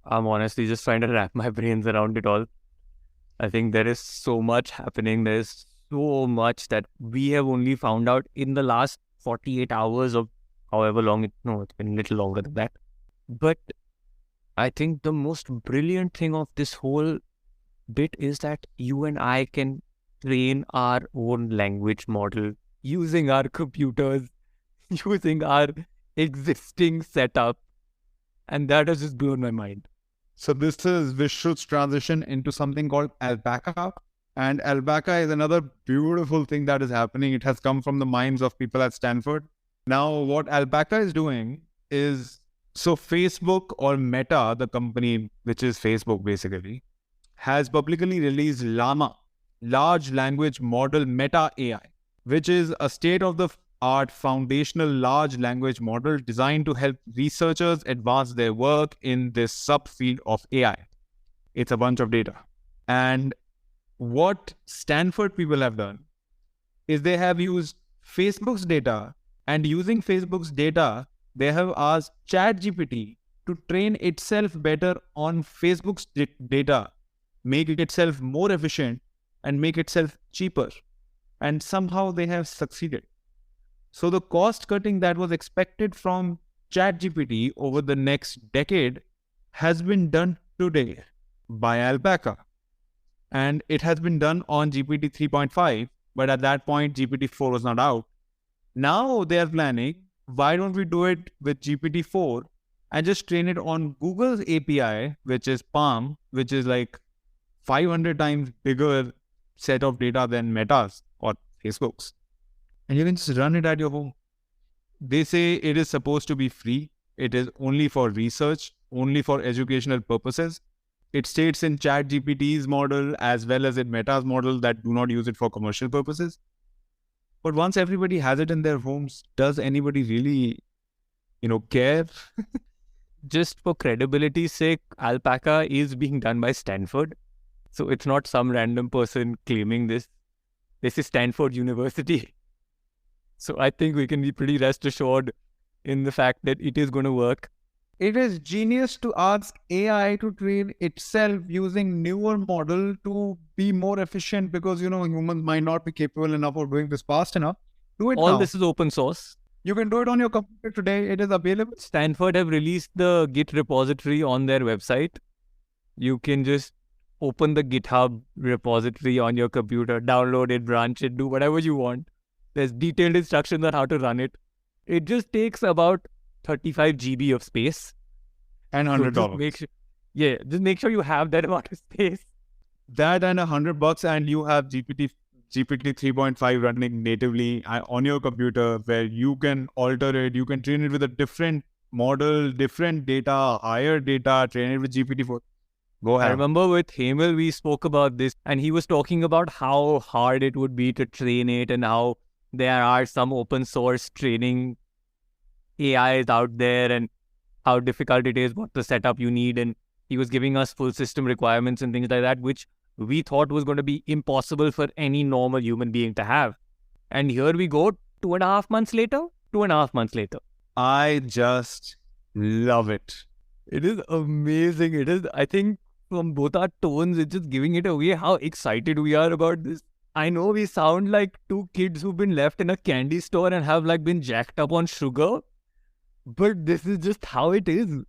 I'm honestly just trying to wrap my brains around it all. I think there is so much happening. There's so much that we have only found out in the last 48 hours of however long it's been a little longer than that. But I think the most brilliant thing of this whole bit is that you and I can train our own language model using our computers, using our existing setup. And that has just blown my mind. So this is Vishru's transition into something called Alpaca. And Alpaca is another beautiful thing that is happening. It has come from the minds of people at Stanford. Now, what Alpaca is doing is, so Facebook or Meta, the company, which is Facebook basically, has publicly released LLaMA, Large Language Model Meta AI, which is a state-of-the-art foundational large language model designed to help researchers advance their work in this subfield of AI. It's a bunch of data. And what Stanford people have done is they have used Facebook's data, and using Facebook's data, they have asked ChatGPT to train itself better on Facebook's data, make it itself more efficient, and make itself cheaper. And somehow they have succeeded. So the cost cutting that was expected from ChatGPT over the next decade has been done today by Alpaca. And it has been done on GPT 3.5, but at that point, GPT 4 was not out. Now they are planning, why don't we do it with GPT 4 and just train it on Google's API, which is Palm, which is like 500 times bigger set of data than Meta's or Facebook's. And you can just run it at your home. They say it is supposed to be free. It is only for research, only for educational purposes. It states in ChatGPT's model as well as in Meta's model that do not use it for commercial purposes. But once everybody has it in their homes, does anybody really, care? Just for credibility's sake, Alpaca is being done by Stanford. So it's not some random person claiming this. This is Stanford University. So I think we can be pretty rest assured in the fact that it is going to work. It is genius to ask AI to train itself using newer model to be more efficient because, humans might not be capable enough of doing this fast enough. Do it All now. this is open source. You can do it on your computer today. It is available. Stanford have released the Git repository on their website. You can just open the GitHub repository on your computer, download it, branch it, do whatever you want. There's detailed instructions on how to run it. It just takes about 35 GB of space. And $100. Just make sure you have that amount of space. That and $100, and you have GPT 3.5 running natively on your computer, where you can alter it. You can train it with a different model, different data, higher data, train it with GPT 4. Go ahead. I remember with Hemel, we spoke about this, and he was talking about how hard it would be to train it and how there are some open source training AIs out there and how difficult it is, what the setup you need. And he was giving us full system requirements and things like that, which we thought was going to be impossible for any normal human being to have. And here we go, 2.5 months later. I just love it. It is amazing. It is, I think, from both our tones, it's just giving it away how excited we are about this. I know we sound like two kids who've been left in a candy store and have been jacked up on sugar, but this is just how it is.